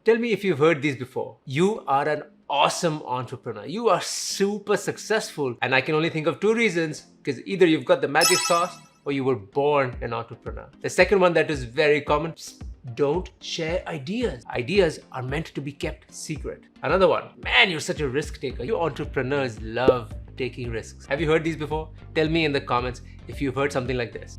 Tell me if you've heard these before. You are an awesome entrepreneur. You are super successful. And I can only think of two reasons, because either you've got the magic sauce or you were born an entrepreneur. The second one that is very common, don't share ideas. Ideas are meant to be kept secret. Another one, man, you're such a risk taker. You entrepreneurs love taking risks. Have you heard these before? Tell me in the comments if you've heard something like this.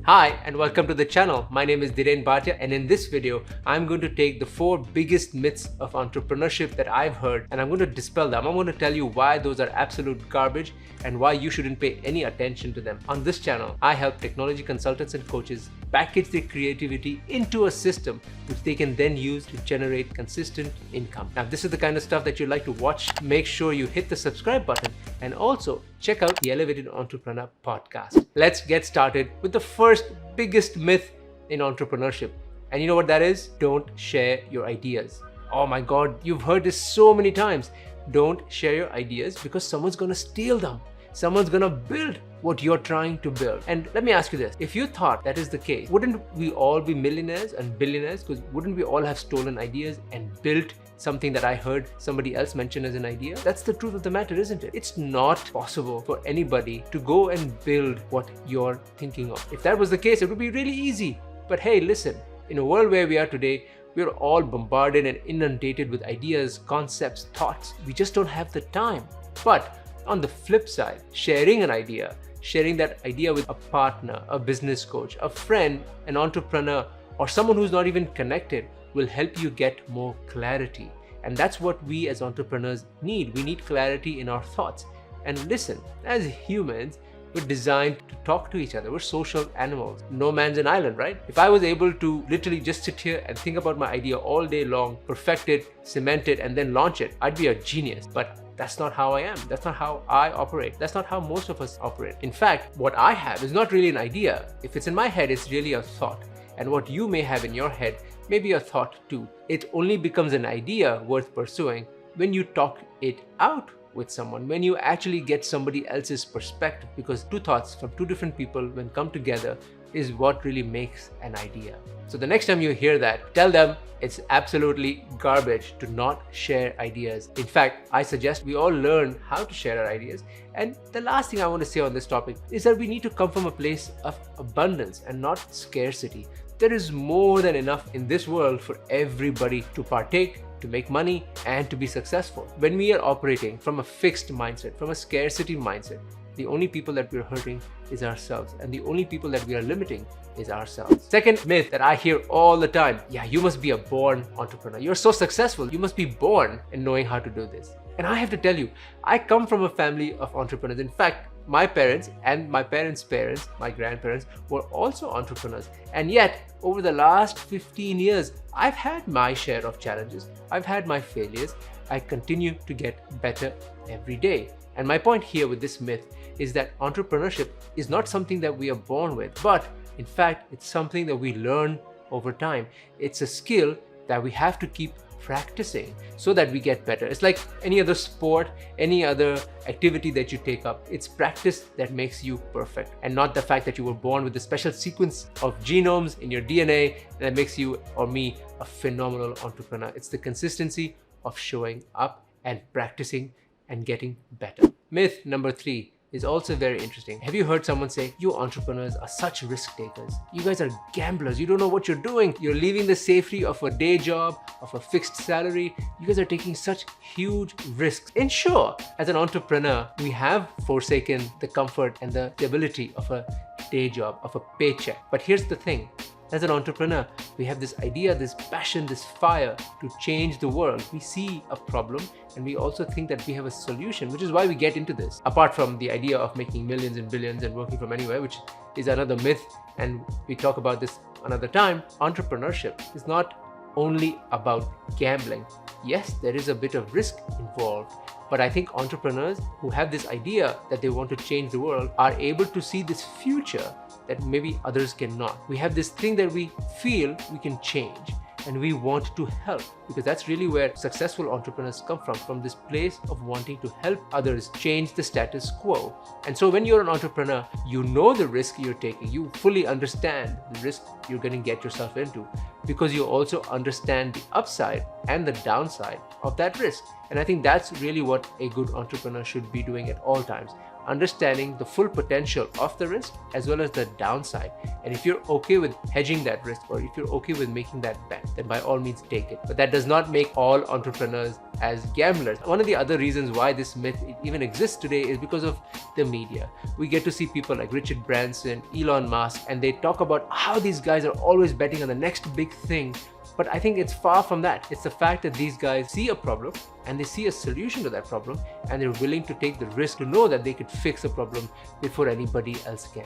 Hi and welcome to the channel. My name is Dhiren Bhatia, and in this video, I'm going to take the 4 biggest myths of entrepreneurship that I've heard and I'm going to dispel them. I'm going to tell you why those are absolute garbage and why you shouldn't pay any attention to them. On this channel, I help technology consultants and coaches package their creativity into a system which they can then use to generate consistent income. Now, this is the kind of stuff that you like to watch. Make sure you hit the subscribe button and also check out the Elevated Entrepreneur podcast. Let's get started with the first biggest myth in entrepreneurship. And you know what that is? Don't share your ideas. Oh my God, you've heard this so many times. Don't share your ideas because someone's gonna steal them. Someone's gonna build what you're trying to build. And let me ask you this, if you thought that is the case, wouldn't we all be millionaires and billionaires? Because wouldn't we all have stolen ideas and built something that I heard somebody else mention as an idea? That's the truth of the matter, isn't it? It's not possible for anybody to go and build what you're thinking of. If that was the case, it would be really easy. But hey, listen, in a world where we are today, we're all bombarded and inundated with ideas, concepts, thoughts. We just don't have the time. But on the flip side, sharing an idea, sharing that idea with a partner, a business coach, a friend, an entrepreneur, or someone who's not even connected will help you get more clarity. And that's what we as entrepreneurs need. We need clarity in our thoughts. And listen, as humans, we're designed to talk to each other. We're social animals. No man's an island, right? If I was able to literally just sit here and think about my idea all day long, perfect it, cement it, and then launch it, I'd be a genius. But that's not how I am. That's not how I operate. That's not how most of us operate. In fact, what I have is not really an idea. If it's in my head, it's really a thought. And what you may have in your head may be a thought too. It only becomes an idea worth pursuing when you talk it out with someone, when you actually get somebody else's perspective, because two thoughts from two different people when come together is what really makes an idea. So the next time you hear that, tell them it's absolutely garbage to not share ideas. In fact, I suggest we all learn how to share our ideas. And the last thing I want to say on this topic is that we need to come from a place of abundance and not scarcity. There is more than enough in this world for everybody to partake, to make money, and to be successful. When we are operating from a fixed mindset, from a scarcity mindset, the only people that we're hurting is ourselves, and the only people that we are limiting is ourselves. Second myth that I hear all the time, yeah, you must be a born entrepreneur. You're so successful, you must be born in knowing how to do this. And I have to tell you, I come from a family of entrepreneurs. In fact, my parents and my parents' parents, my grandparents, were also entrepreneurs. And yet, over the last 15 years, I've had my share of challenges. I've had my failures. I continue to get better every day. And my point here with this myth is that entrepreneurship is not something that we are born with, but in fact, it's something that we learn over time. It's a skill that we have to keep practicing so that we get better. It's like any other sport, any other activity that you take up. It's practice that makes you perfect, and not the fact that you were born with a special sequence of genomes in your DNA that makes you or me a phenomenal entrepreneur. It's the consistency of showing up and practicing and getting better. Myth number 3 is also very interesting. Have you heard someone say, you entrepreneurs are such risk takers. You guys are gamblers. You don't know what you're doing. You're leaving the safety of a day job, of a fixed salary. You guys are taking such huge risks. And sure, as an entrepreneur, we have forsaken the comfort and the stability of a day job, of a paycheck. But here's the thing. As an entrepreneur, we have this idea, this passion, this fire to change the world. We see a problem and we also think that we have a solution, which is why we get into this. Apart from the idea of making millions and billions and working from anywhere, which is another myth, and we talk about this another time, entrepreneurship is not only about gambling. Yes, there is a bit of risk involved, but I think entrepreneurs who have this idea that they want to change the world are able to see this future that maybe others cannot. We have this thing that we feel we can change, and we want to help, because that's really where successful entrepreneurs come from this place of wanting to help others change the status quo. And so when you're an entrepreneur, you know the risk you're taking, you fully understand the risk you're going to get yourself into, because you also understand the upside and the downside of that risk. And I think that's really what a good entrepreneur should be doing at all times, understanding the full potential of the risk as well as the downside. And if you're okay with hedging that risk, or if you're okay with making that bet, then by all means take it. But that does not make all entrepreneurs as gamblers. One of the other reasons why this myth even exists today is because of the media. We get to see people like Richard Branson, Elon Musk, and they talk about how these guys are always betting on the next big thing. But I think it's far from that. It's the fact that these guys see a problem and they see a solution to that problem, and they're willing to take the risk to know that they could fix a problem before anybody else can.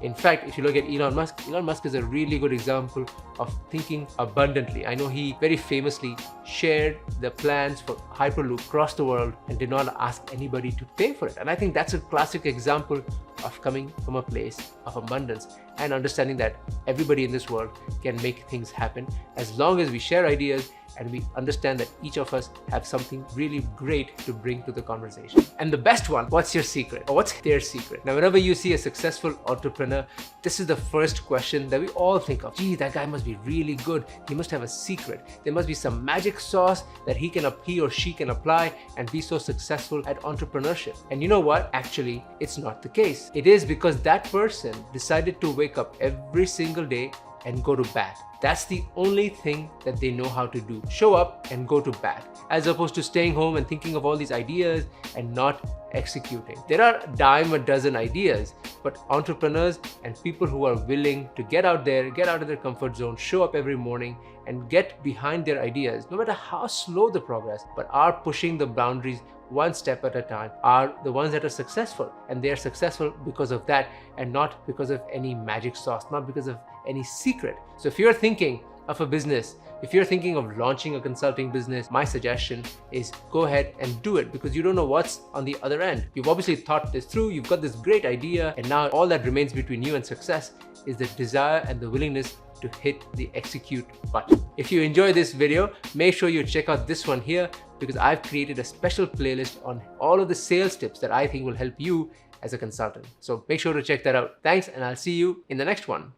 In fact, if you look at Elon Musk is a really good example of thinking abundantly. I know he very famously shared the plans for Hyperloop across the world and did not ask anybody to pay for it. And I think that's a classic example of coming from a place of abundance and understanding that everybody in this world can make things happen as long as we share ideas and we understand that each of us have something really great to bring to the conversation. And the best one, what's your secret? Or what's their secret? Now, whenever you see a successful entrepreneur, this is the first question that we all think of. Gee, that guy must be really good. He must have a secret. There must be some magic sauce that he or she can apply and be so successful at entrepreneurship. And you know what? Actually, it's not the case. It is because that person decided to wake up every single day and go to bat. That's the only thing that they know how to do. Show up and go to bat, as opposed to staying home and thinking of all these ideas and not executing. There are a dime a dozen ideas, but entrepreneurs and people who are willing to get out there, get out of their comfort zone, show up every morning and get behind their ideas, no matter how slow the progress, but are pushing the boundaries one step at a time, are the ones that are successful. And they are successful because of that and not because of any magic sauce, not because of any secret. So if you're thinking of a business, if you're thinking of launching a consulting business, my suggestion is go ahead and do it, because you don't know what's on the other end. You've obviously thought this through, you've got this great idea, and now all that remains between you and success is the desire and the willingness to hit the execute button. If you enjoyed this video, make sure you check out this one here, because I've created a special playlist on all of the sales tips that I think will help you as a consultant. So make sure to check that out. Thanks, and I'll see you in the next one.